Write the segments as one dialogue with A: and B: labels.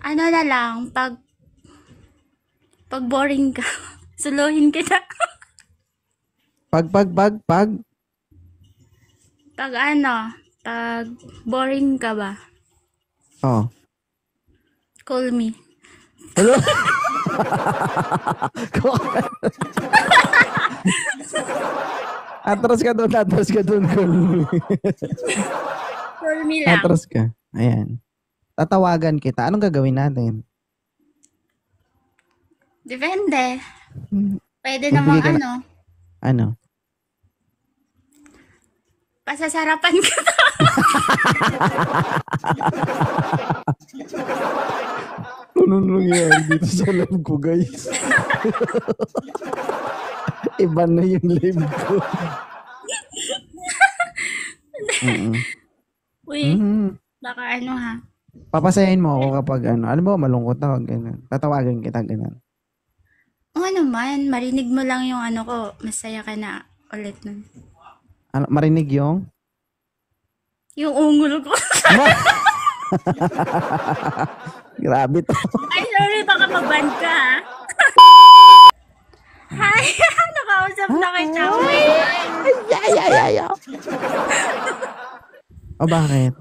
A: Ano na lang, pag boring ka, suluhin kita.
B: Pag.
A: Pag boring ka ba,
B: Oh.
A: call me.
B: Hello? Atras ka doon, atras ka doon.
A: Call me lang.
B: Atras ka. Ayan. Tatawagan kita. Anong gagawin natin?
A: Depende. Pwede
B: Magbigay
A: namang
B: ka na.
A: ano,
B: Ano?
A: pasasarapan ka.
B: Ano nangyayari dito sa live ko, guys? Iba na yung live ko. Mm-mm.
A: Uy, baka ano ha.
B: Papasayahin mo ako kapag ano. Alam mo, malungkot ako. Ganun. Tatawagan kita, ganun.
A: O naman, marinig mo lang yung ano ko, masaya ka na ulit nun.
B: Ano, marinig yung?
A: Yung ungol ko.
B: Grabe to.
A: Ay, sorry, baka mag-ban ka ha. Hi, nakausap na kita. Uy!
B: Ay. O bakit?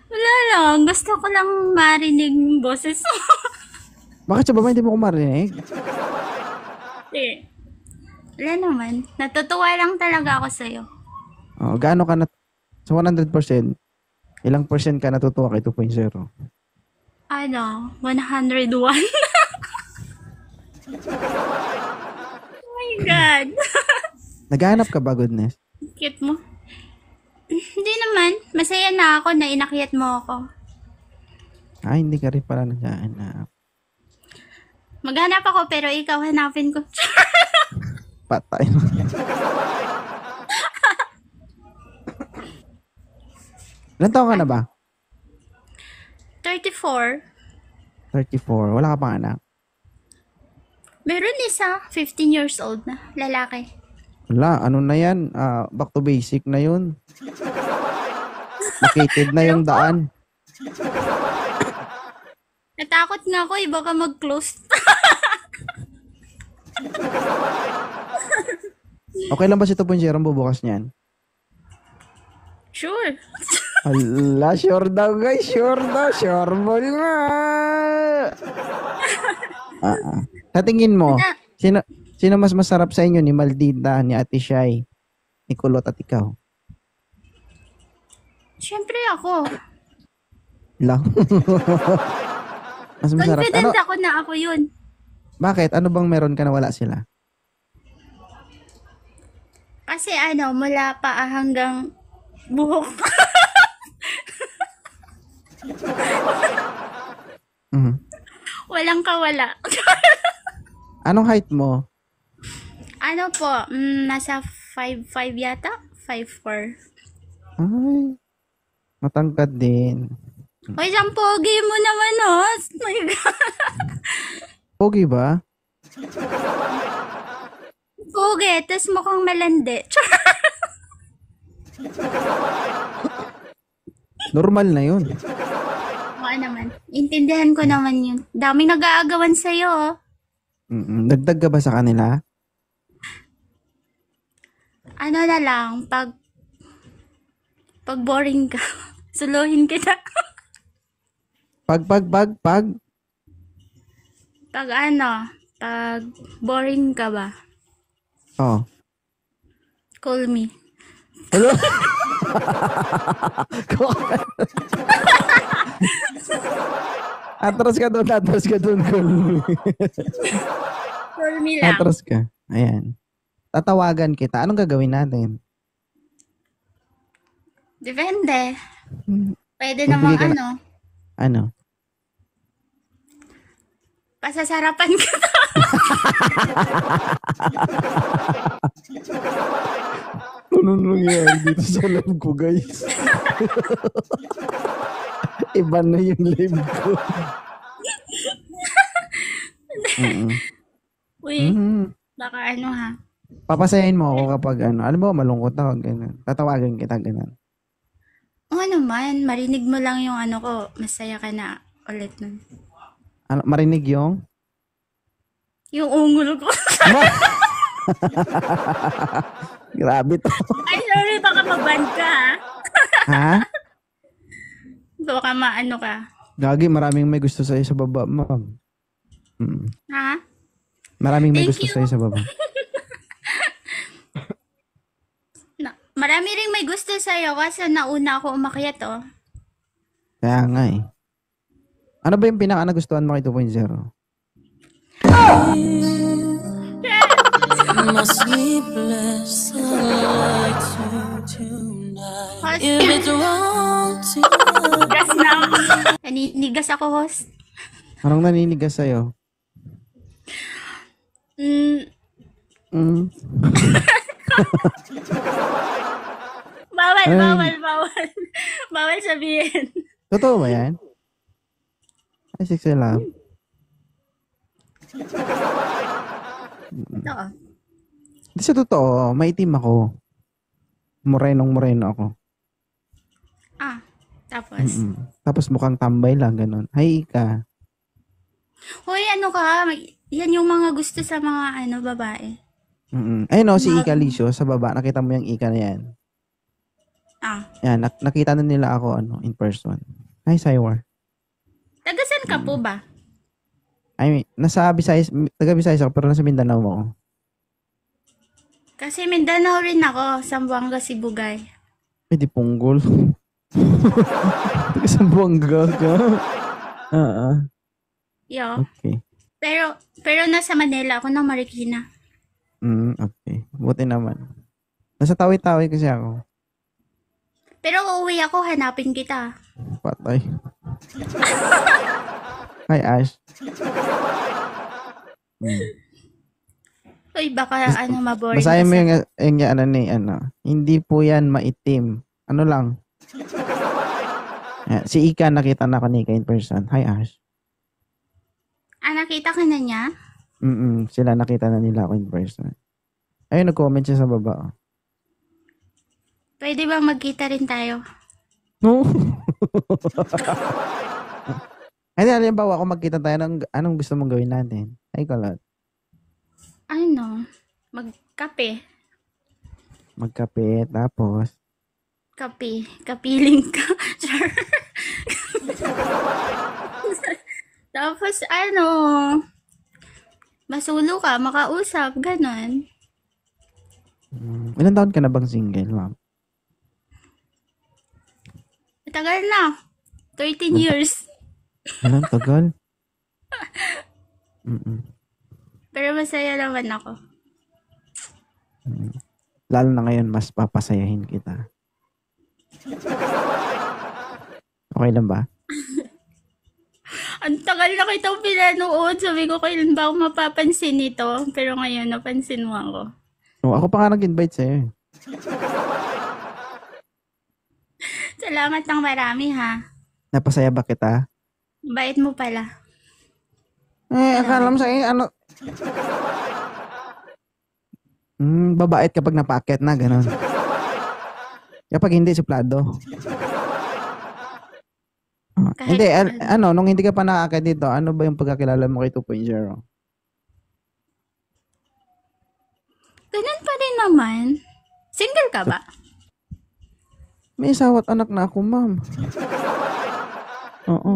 A: Wala lang, gusto ko lang marinig yung boses mo.
B: Bakit siya ba hindi mo ko marinig?
A: Eh, wala naman. Natutuwa lang talaga ako sa'yo.
B: Oh, gaano ka na sa 100%? Ilang percent ka natutuwa kay 2.0?
A: Ano, 101? Oh my God.
B: Naghahanap ka ba, goodness?
A: Cute mo. Hindi naman. Masaya na ako na inakyat mo ako.
B: Ay, hindi ka rin pala naghahanap.
A: Maghanap ako pero ikaw hanapin ko.
B: Patay. Ilan taon ka na ba?
A: 34.
B: 34. Wala ka pang anak?
A: Meron isa, 15 years old na, lalaki.
B: Wala, ano na yan? Back to basic na yun. Located na yung daan.
A: Natakot nga ako, baka mag-close.
B: Okay lang ba si 2.0 bubukas niyan?
A: Sure.
B: Ala, sure daw guys, sure daw, sure ball nga. Sa tingin mo, sino mas masarap sa inyo, ni Maldita, ni Ate Shai, ni Kulot at ikaw?
A: Siyempre ako.
B: Lang. Mas masarap.
A: Confident
B: Ano?
A: ako na ako yun.
B: Bakit? Ano bang meron ka na wala sila?
A: Kasi ano, mula pa hanggang buhok.
B: Mhm.
A: Walang kawala.
B: Anong height mo?
A: Ano po, nasa 5'5 yata? 5'4.
B: Ay, matangkad din.
A: Hoy, ang pogi mo naman, oh. My God.
B: Pogi ba?
A: Pogi, tas mukhang malandi.
B: Normal na yun.
A: Oo naman. Intindihan ko naman yun. Daming nag-aagawan sa'yo, oh.
B: Dagdag ka ba sa kanila?
A: Ano na lang, pag boring ka, suluhin kita.
B: Pag.
A: Pag boring ka ba,
B: Oh.
A: call me.
B: Hello? Atras ka doon, atras ka doon.
A: Call me lang.
B: Atras ka. Ayan. Tatawagan kita. Anong gagawin natin?
A: Depende. Pwede
B: Magbigay
A: namang
B: ka na.
A: ano,
B: Ano?
A: pasasarapan ka.
B: Ano nangyayari dito sa live ko, guys? Iba na yung live ko.
A: Uy, baka ano ha.
B: Papasayahin mo ako kapag ano. Alam mo, malungkot ako. Ganun. Tatawagan kita, ganun.
A: O naman, marinig mo lang yung ano ko, masaya ka na ulit nun.
B: Ano, marinig yung?
A: Yung ungol ko.
B: Grabe to.
A: Ay, sorry, baka maban ka, ha?
B: Ha?
A: Baka maano ka.
B: Gagi, maraming may gusto sa'yo sa baba, ma'am. Mm.
A: Ha?
B: Maraming may
A: Thank
B: gusto
A: you.
B: sa'yo sa baba.
A: Marami ring may gusto sa'yo kasi nauna ako umakyat, oh.
B: Kaya nga eh. Ano ba yung pinaka nagustuhan mo kay 2.0?
C: My sleepless night tonight.
A: Host,
C: If it's wrong to
A: gas na ako. Naninigas ako, host.
B: Anong naninigas sa'yo?
A: Mm,
B: Mm.
A: bawal,
B: Ay.
A: bawal, bawal. Bawal sabihin.
B: Totoo ba yan? Ay, sexy lang.
A: Oo.
B: Hindi sa totoo, maitim ako. Morenong-moreno ako.
A: Ah, tapos.
B: Mm-mm. Tapos mukhang tambay lang, ganun. Hay ka.
A: Hoy, ano ka? Yan yung mga gusto sa mga babae.
B: Mm-mm. Ayun o, si Ika Licio, sa baba. Nakita mo yung Ika na yan.
A: Ah,
B: Yan, nakita na nila ako in person. Hi, Cywar.
A: tagasan ka po ba?
B: I mean, nasa Visayas, taga Visayas ako, pero nasa Mindanao ako.
A: Kasi Mindanao rin ako, Zamboanga, Sibugay.
B: Di punggol. Taga Sambuanga ka.
A: Yo.
B: Okay.
A: Pero nasa Manila ako ng Marikina.
B: Okay. Buti naman. Nasa Tawi-Tawi kasi ako.
A: Pero uuwi ako, hanapin kita.
B: Patay. Hi, Ash.
A: Uy, baka maboring
B: Basahin mo
A: kasi.
B: yung hindi po yan maitim. Ano lang. Si Ika, nakita na ko ni Ika in person. Hi, Ash.
A: Ah, nakita ka na niya?
B: Sila nakita na nila ako in person. Ayun, nag-comment siya sa baba. Oh.
A: Pwede ba magkita rin tayo?
B: No? Ay, halimbawa, kung magkita tayo, anong gusto mong gawin natin? Ay, kalat.
A: Ano? Magkape.
B: Magkape, tapos,
A: Kape. Kapiling ka. Sure. Tapos masulo ka, makausap, ganon.
B: ilan taon ka na bang single, ma'am?
A: Matagal na. 13 years.
B: Ilan tagal?
A: Pero masaya naman ako.
B: Lalo na ngayon, mas papasayahin kita. Okay lang ba?
A: Ang tagal na kitang pinanood. Sabi ko, kailan ba ako mapapansin nito? Pero ngayon, napansin mo ako.
B: Ako pa nga nag-invite sa'yo.
A: Salamat ng marami, ha?
B: Napasaya ba kita?
A: Bait mo pala.
B: Akala mo sa'yo, babait kapag napaakyat na, gano'n. Kapag hindi, suplado.
A: Kahit
B: Hindi, nung hindi ka pa nakaakyat dito, ano ba yung pagkakilala mo kay 2.0?
A: Ganun pa rin naman. Single ka ba?
B: May asawa at anak na ako, ma'am. Oo.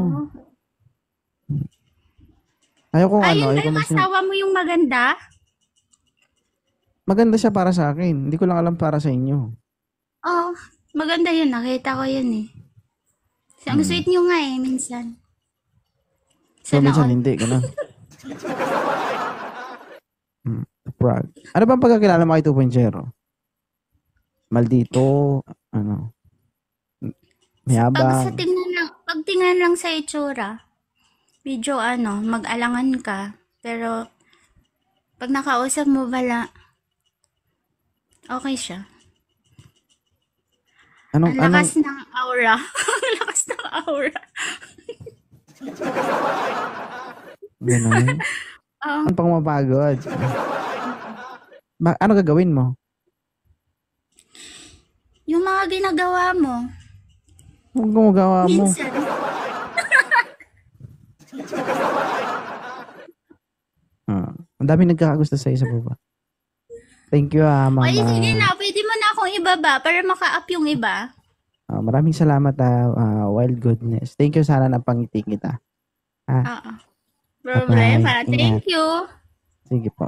B: Ayoko
A: Ayun ba
B: ayoko
A: yung asawa mo yung maganda?
B: maganda siya para sa akin. Hindi ko lang alam para sa inyo.
A: Oh, maganda yun. Nakita ko yun eh. Ang sweet nyo nga eh, minsan.
B: So, minsan
A: all.
B: hindi, gano'n. Prag. Ano bang pagkakilala mo kay 2.0? Maldito, mayabang.
A: Pag tingnan lang sa itsura, medyo mag-alangan ka. Pero, pag nakausap mo bala, okay siya. Ang lakas ng aura. Ang lakas ng aura.
B: Gano'n. Ano pang mapagod? Ano gagawin mo?
A: Yung mga ginagawa mo,
B: Kung gumagawa mo.
A: minsan.
B: Ang dami nagkakagusto sa'yo sa baba. Thank you, mama.
A: Ay, sige na. Pwede mo na akong ibaba para maka-up yung iba.
B: Maraming salamat, Wild Goodness. Thank you, sana napangiti kita.
A: Oo. Problema.
B: Bye-bye. Ingat.
A: Thank you.
B: Sige po.